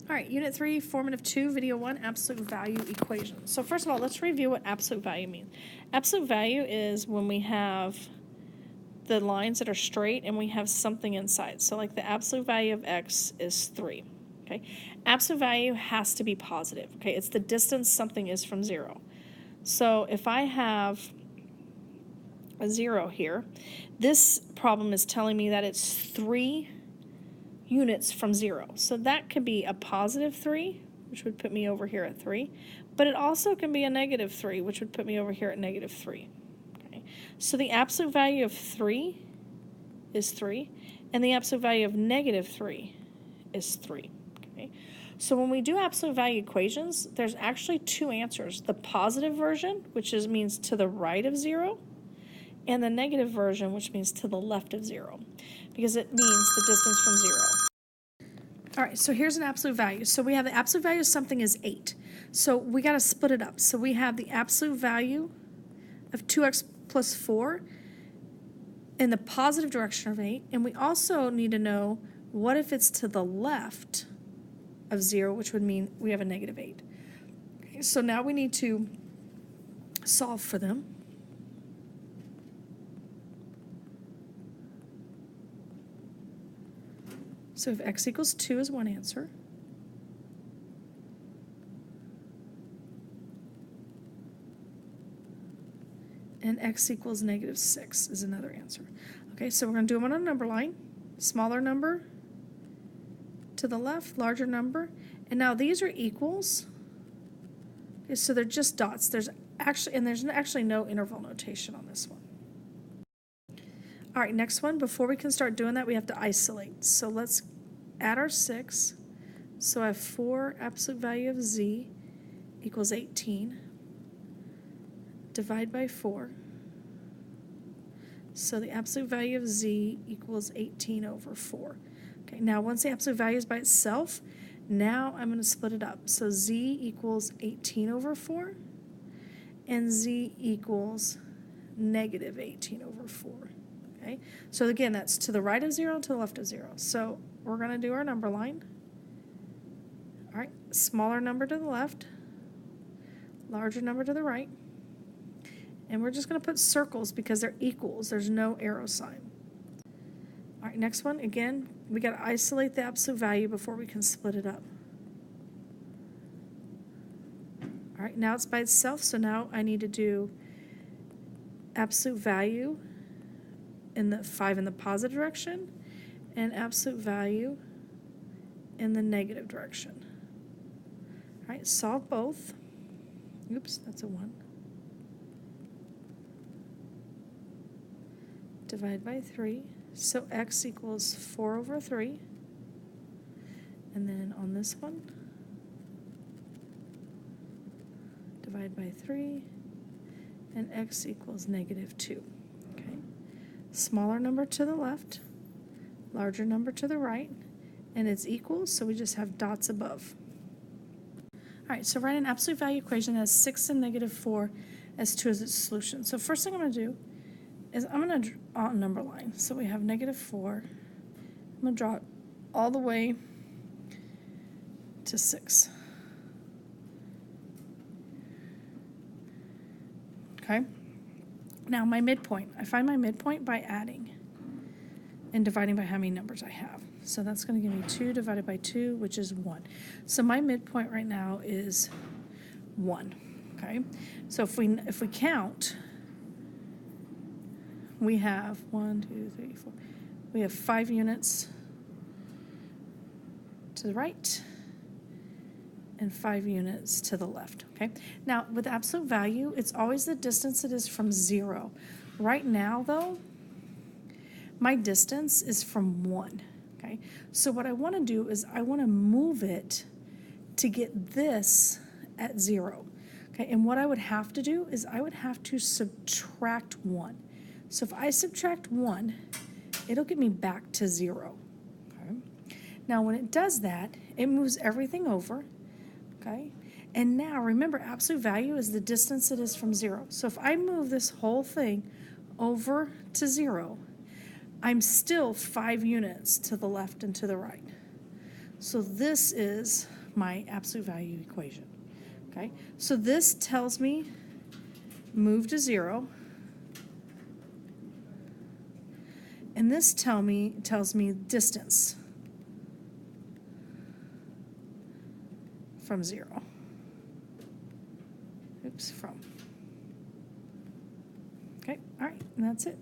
All right, Unit 3, Formative 2, Video 1, Absolute Value Equation. So first of all, let's review what absolute value means. Absolute value is when we have the lines that are straight and we have something inside. So like the absolute value of x is 3. Okay, absolute value has to be positive. Okay, it's the distance something is from 0. So if I have a 0 here, this problem is telling me that it's 3 units from 0. So that could be a positive 3, which would put me over here at 3, but it also can be a negative 3, which would put me over here at negative 3. Okay. So the absolute value of 3 is 3, and the absolute value of negative 3 is 3. Okay. So when we do absolute value equations, there's actually two answers. The positive version, which means to the right of 0, and the negative version, which means to the left of 0, because it means the distance from 0. All right, so here's an absolute value. So we have the absolute value of something is 8. So we got to split it up. So we have the absolute value of 2x plus 4 in the positive direction of 8, and we also need to know what if it's to the left of 0, which would mean we have a negative 8. Okay, so now we need to solve for them. So if x equals 2 is one answer, and x equals negative 6 is another answer. Okay, so we're going to do them on a number line. Smaller number to the left, larger number, and now these are equals. Okay, so they're just dots. There's actually no interval notation on this one. All right, next one. Before we can start doing that, we have to isolate. So let's add our 6. So I have 4 absolute value of z equals 18. Divide by 4. So the absolute value of z equals 18 over 4. Okay, now once the absolute value is by itself, now I'm going to split it up. So z equals 18 over 4, and z equals negative 18 over 4. Okay, so again, that's to the right of 0 and to the left of 0. So we're going to do our number line. All right, smaller number to the left, larger number to the right. And we're just going to put circles because they're equals. There's no arrow sign. All right, next one. Again, we got to isolate the absolute value before we can split it up. All right, now it's by itself, so now I need to do absolute value in the 5 in the positive direction and absolute value in the negative direction. All right, solve both. Oops, that's a 1. Divide by 3. So x equals 4 over 3. And then on this one, divide by 3, and x equals negative 2. Okay. Smaller number to the left, larger number to the right, and it's equal, so we just have dots above. All right, so write an absolute value equation that has 6 and negative 4 as 2 as its solution. So first thing I'm going to do is I'm going to draw a number line. So we have negative 4. I'm going to draw it all the way to 6. Okay? Now my midpoint. I find my midpoint by adding and dividing by how many numbers I have. So that's going to give me 2 divided by 2, which is 1. So my midpoint right now is 1. Okay? So if we count, we have 1, 2, 3, 4. We have 5 units to the right and 5 units to the left. Okay. Now with absolute value, it's always the distance it is from 0. Right now, though, my distance is from 1. Okay. So what I want to do is I want to move it to get this at 0. Okay. And what I would have to do is I would have to subtract 1. So if I subtract 1, it'll get me back to 0. Okay. Now when it does that, it moves everything over. Okay. And now remember, absolute value is the distance it is from 0. So if I move this whole thing over to 0, I'm still 5 units to the left and to the right. So this is my absolute value equation. Okay, so this tells me move to 0, and this tells me distance from 0. Oops, from. Okay, all right, and that's it.